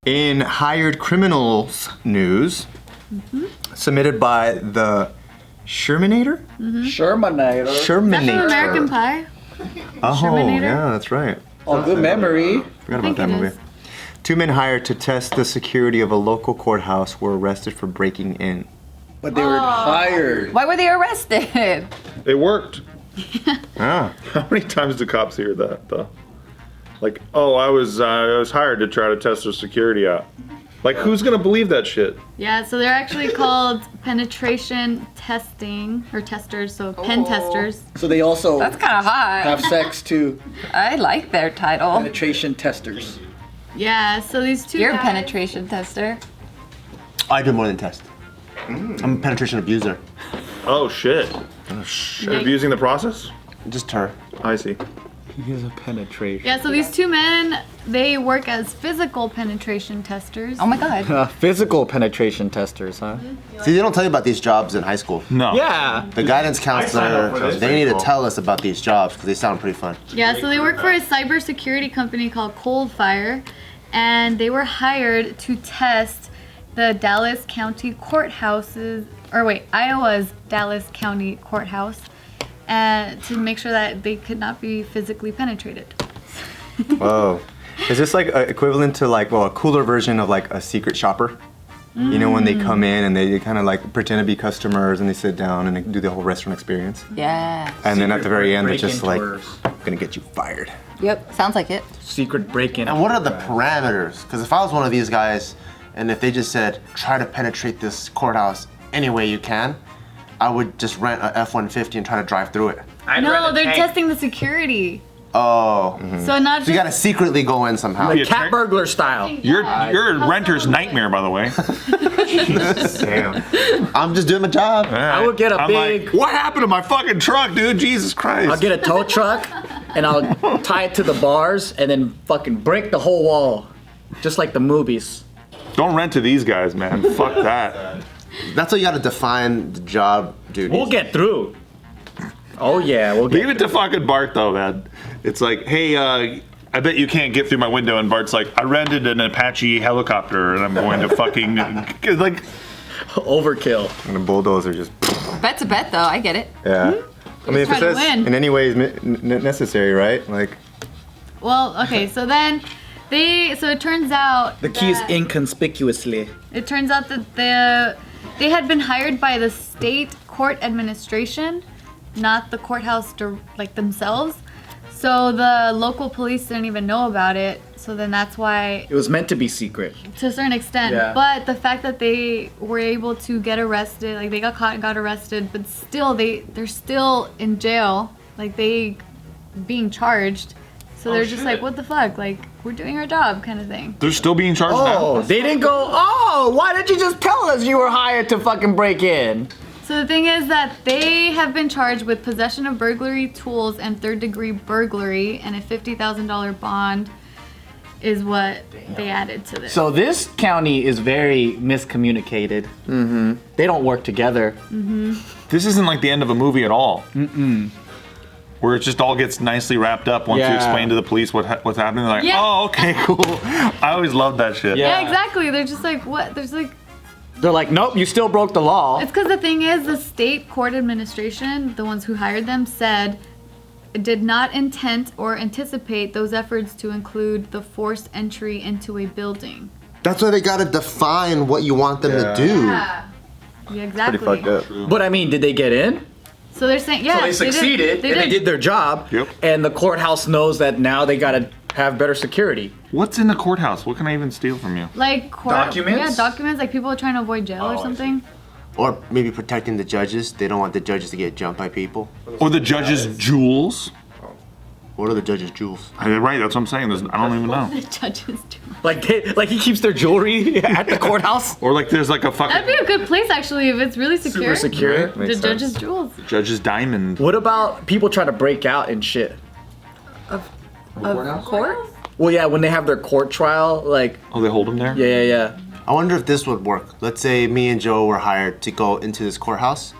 In hired criminals news, submitted by the Shermanator? Shermanator. Is that from American Pie? Oh, Shermanator? yeah, that's right. Oh, good memory. Forgot about that movie. 2 men hired to test the security of a local courthouse were arrested for breaking in. But they were hired. Why were they arrested? It worked. Ah. How many times do cops hear that though? Like, oh, I was hired to try to test their security out. Like, who's gonna believe that shit? Yeah, so they're actually called penetration testing, or testers, so pen testers. So they also That's kind of hot. have sex too. I like their title. Penetration testers. Yeah, so these two You're a guys- penetration tester. I do more than test. I'm a penetration abuser. Oh shit. Yikes. Abusing the process? Just her. I see. He's a penetration. Yeah, so these two men, they work as physical penetration testers. Oh my god. Physical penetration testers, huh? See, they don't tell you about these jobs in high school. No. Yeah. The guidance counselor, for this. they need to Cool. tell us about these jobs because they sound pretty fun. Yeah, so they work for a cybersecurity company called Coldfire, and they were hired to test the Dallas County courthouses, or wait, Iowa's Dallas County courthouse, and to make sure that they could not be physically penetrated. Whoa. Is this like equivalent to like, well, a cooler version of like a secret shopper? You know, when they come in and they kind of like pretend to be customers and they sit down and they do the whole restaurant experience. Yeah. And then at the very end, they're just like, break-in gonna get you fired. Yep. Sounds like it. Secret break-in. And what are the parameters? Because if I was one of these guys and if they just said, try to penetrate this courthouse any way you can, I would just rent a F-150 and try to drive through it. No, they're testing the security. Oh. So not So you just gotta secretly go in somehow. Like cat burglar style. You're a renter's nightmare, by the way. Damn. I'm just doing my job. I would get a I'm big. like, what happened to my fucking truck, dude? Jesus Christ. I'll get a tow truck and I'll tie it to the bars and then fucking break the whole wall, just like the movies. Don't rent to these guys, man. Fuck that. That's how you gotta define the job duties. We'll get through. Oh yeah, we'll Leave get. it to fucking Bart, though, man. It's like, hey, I bet you can't get through my window. And Bart's like, I rented an Apache helicopter and I'm going to fucking, like, Overkill. And the bulldozer just, Bet's a bet, though. I get it. yeah. I mean, if it trying to says win. in any way is necessary, right? Like, well, okay. So then so it turns out The key is that- inconspicuously. It turns out that they had been hired by the state court administration, not the courthouse like themselves. So the local police didn't even know about it. So then that's why, It was meant to be secret. to a certain extent. Yeah. But the fact that they were able to get arrested, like they got caught and got arrested, but still they're still in jail, like they being charged. So they're just like, what the fuck? Like, we're doing our job kind of thing. they're still being charged Oh, now. they didn't go. Oh, why didn't you just tell us you were hired to fucking break in? So the thing is that they have been charged with possession of burglary tools and third-degree burglary, and a $50,000 bond is what they added to this. So this county is very miscommunicated. Mm-hmm. They don't work together. This isn't like the end of a movie at all. Where it just all gets nicely wrapped up once you Yeah. explain to the police what's happening. They're like, Yeah. oh, okay, cool. I always loved that shit. yeah, Yeah. exactly. They're just like, what? There's like, They're like, nope, you still broke the law. it's because the thing is, the state court administration, the ones who hired them, said did not intend or anticipate those efforts to include the forced entry into a building. That's why they gotta define what you want them to do. Yeah, exactly. pretty fucked up. But I mean, did they get in? So they're saying, yeah, So they succeeded and they did their job. Yep. And the courthouse knows that now they gotta have better security. What's in the courthouse? What can I even steal from you? Like Documents? Yeah, documents. Like people are trying to avoid jail or something. Or maybe protecting the judges. They don't want the judges to get jumped by people. Or the judge's jewels? What are the judges' jewels? Right, that's what I'm saying. I don't even know. The judges do. Like he keeps their jewelry at the courthouse. Or like there's like a That'd be fucking a good place actually if it's really secure. Super secure. The Makes judges' sense. jewels. judge's diamond. What about people try to break out and shit? Of court? Well, yeah, when they have their court trial, like, Oh, they hold him there? yeah. I wonder if this would work. Let's say me and Joe were hired to go into this courthouse.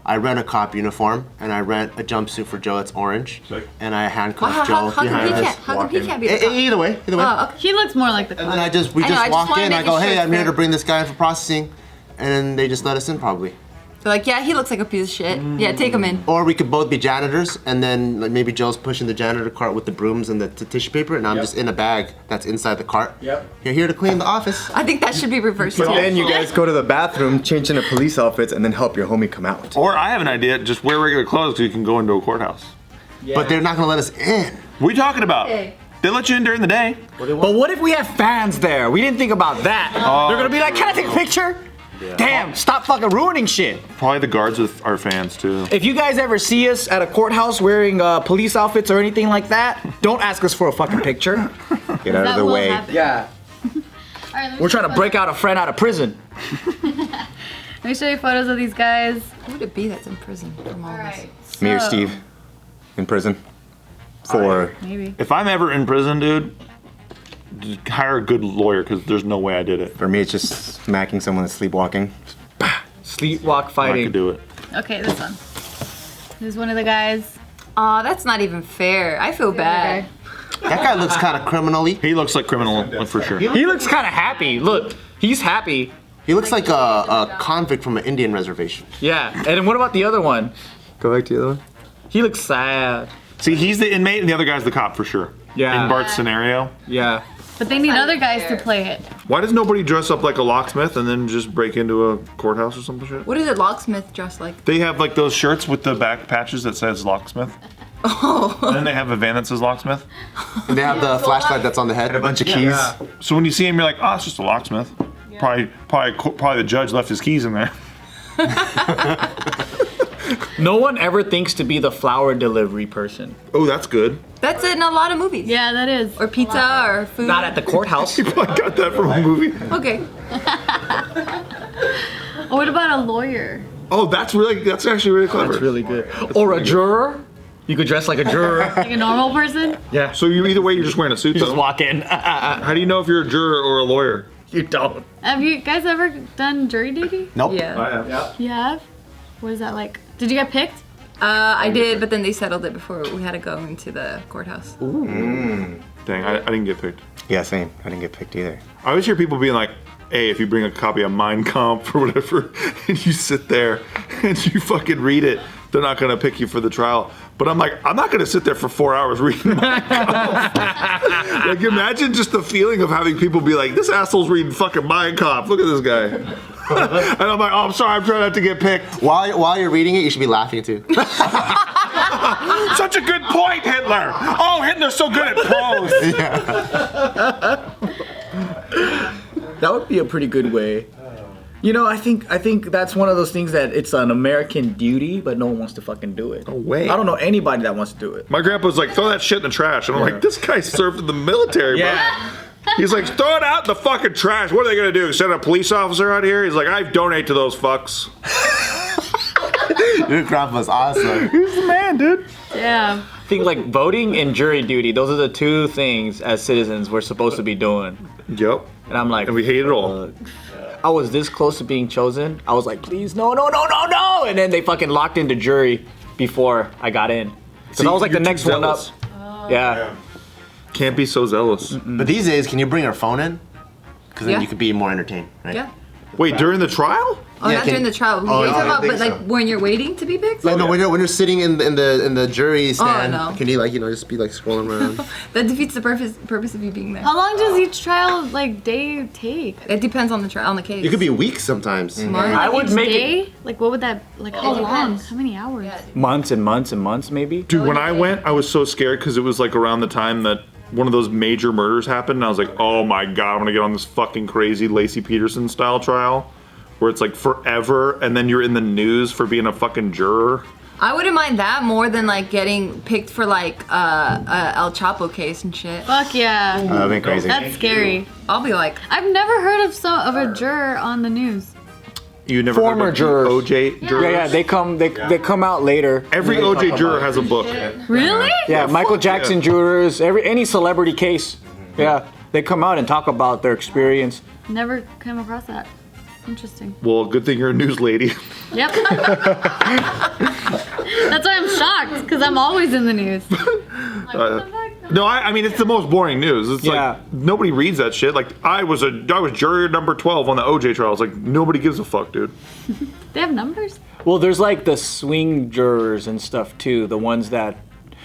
I rent a cop uniform and I rent a jumpsuit for Joe that's orange, and I handcuff How Joe come behind he us. can't? How come he can't be the cop? Either way. Oh, okay. He looks more like the And then cop. we I know, I just just walk wanna in. I make go, sure hey, it's I'm here fair. to bring this guy in for processing, and then they just let us in probably. They're like, yeah, he looks like a piece of shit. Yeah, take him in. Or we could both be janitors, and then like, maybe Joe's pushing the janitor cart with the brooms and the tissue paper, and I'm just in a bag that's inside the cart. Yep. You're here to clean the office. I think that should be reversed. But too. then you guys go to the bathroom, change into police outfits, and then help your homie come out. Or I have an idea. Just wear regular clothes so you can go into a courthouse. But they're not gonna let us in. What are you talking about? Okay. They let you in during the day. But what if we have fans there? We didn't think about that. They're gonna be like, can I take a picture? Damn, stop fucking ruining shit. Probably the guards are fans too. If you guys ever see us at a courthouse wearing police outfits or anything like that, don't ask us for a fucking picture. Get out of That the will way. happen. Yeah. All right, let me We're show trying to you break out a friend out of prison. Let me show you photos of these guys. Who would it be that's in prison from all All this? right. Me or so- Steve in prison for Maybe. If I'm ever in prison, dude, just hire a good lawyer because there's no way I did it. me. It's just smacking someone that's sleepwalking. Sleepwalk I fighting. could do it. Okay, this one. This is one of the guys. Aw, that's not even fair. I feel bad. That guy looks kind of criminally. He looks like criminal for sure. He looks kind of happy. Look, he's happy. He looks like a convict from an Indian reservation. Yeah. And then what about the other one? Go back to the other one. He looks sad. See, he's the inmate and the other guy's the cop for sure. Yeah. In Bart's scenario. Yeah. But they need other guys to play it. Why does nobody dress up like a locksmith and then just break into a courthouse or some shit? What is a locksmith dressed like? They have like those shirts with the back patches that says locksmith. Oh. And then they have a van that says locksmith. And they have the flashlight that's on the head. A bunch of keys. So when you see him, you're like, oh, it's just a locksmith. Probably the judge left his keys in there. No one ever thinks to be the flower delivery person. Oh, that's good. That's in a lot of movies. Yeah, that is. Or pizza or food. Not at the courthouse. I got that from a movie. Okay. Oh, what about a lawyer? Oh, that's actually really clever. That's really good. Or a juror. You could dress like a juror. Like a normal person? Yeah. So either way, you're just wearing a suit. You just though. walk in. How do you know if you're a juror or a lawyer? You don't. Have you guys ever done jury duty? Nope. Yeah. You have? What is that like? Did you get picked? I did, but then they settled it before we had to go into the courthouse. Dang, I didn't get picked. Yeah, same. I didn't get picked either. I always hear people being like, hey, if you bring a copy of Mein Kampf or whatever, and you sit there and you fucking read it, they're not gonna pick you for the trial. But I'm like, I'm not gonna sit there for 4 hours reading Mein Kampf. Like, imagine just the feeling of having people be like, this asshole's reading fucking Mein Kampf. Look at this guy. And I'm like, oh, I'm sorry, I'm trying not to get picked. While you're reading it, you should be laughing too. Such a good point, Hitler. Oh, Hitler's so good at prose. That would be a pretty good way. You know, I think that's one of those things that it's an American duty, but no one wants to fucking do it. No way. I don't know anybody that wants to do it. My grandpa's like, throw that shit in the trash. And I'm like, this guy served in the military, bro. Yeah. He's like, throw it out in the fucking trash. What are they gonna do? Send a police officer out here? He's like, I donate to those fucks. Your grandpa's awesome. He's the man, dude. Yeah. I think like voting and jury duty, those are the two things as citizens we're supposed to be doing. Yep. And I'm like, And we hate it all. I was this close to being chosen. I was like, please, no. And then they fucking locked into jury before I got in. Because I was like the you're too next one up. zealous. Yeah. Can't be so zealous. But these days, can you bring your phone in? Because then Yeah. you could be more entertained, right? Yeah. Wait, during the trial? Oh, Yeah, not can- during the trial. Oh, You're I talking about, think but like so. when you're waiting to be picked? Like, no, when you're sitting in the jury stand, no. can you just be like scrolling around? That defeats the purpose of you being there. How long does each trial day take? It depends on the trial, on the case. It could be weeks sometimes. Months. I would Each make it day? Like what would that how long? How many hours? months and months and months maybe. Dude, when I went, I was so scared because it was like around the time that one of those major murders happened. And I was like, oh my God, I'm gonna get on this fucking crazy Lacey Peterson style trial where it's like forever and then you're in the news for being a fucking juror. I wouldn't mind that more than like getting picked for like a El Chapo case and shit. Fuck yeah. That'd be crazy. That's scary. I'll be like, I've never heard of a juror on the news. You never Former heard of jurors. OJ jurors? Yeah, they come out later. Every They talk OJ about juror it. has a book. Really? Yeah, Michael Jackson jurors, any celebrity case. Yeah, they come out and talk about their experience. Never came across that. Interesting. Well, good thing you're a news lady. Yep. That's why I'm shocked, because I'm always in the news. I'm like, what the fuck? No, I mean, it's the most boring news. It's like, nobody reads that shit. Like, I was juror number 12 on the OJ trials. Like, nobody gives a fuck, dude. They have numbers? Well, there's like the swing jurors and stuff too. The ones that,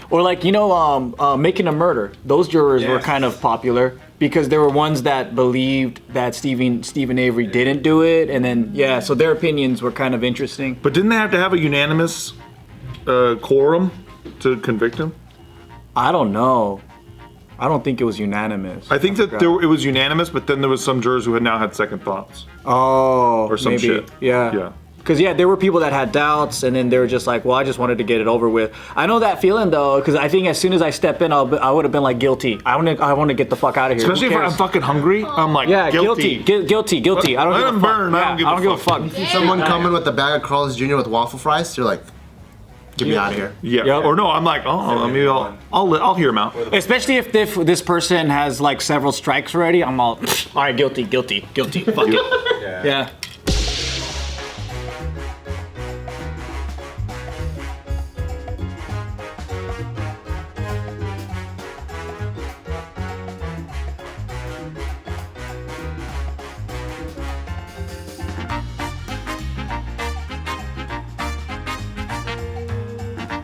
or like, Making a Murder. Those jurors were kind of popular because there were ones that believed that Stephen Avery didn't do it, and then so their opinions were kind of interesting. But didn't they have to have a unanimous quorum to convict him? I don't know. I don't think it was unanimous. I think that it was unanimous, but then there was some jurors who had now had second thoughts. Oh, or some maybe. shit. Yeah. Because there were people that had doubts, and then they were just like, "Well, I just wanted to get it over with." I know that feeling though, because I think as soon as I step in, I would have been like guilty. I want to get the fuck out of here. Especially if I'm fucking hungry, I'm like, guilty. Guilty. I don't give a fuck. Burn. I don't give a fuck. You see someone coming with a bag of Carl's Jr. with waffle fries, you're like, get me out of here. Yeah. Yep. Or no, I'm like, maybe I'll hear him out. Especially if this person has like several strikes already, I'm all right, guilty. Fuck it. Yeah.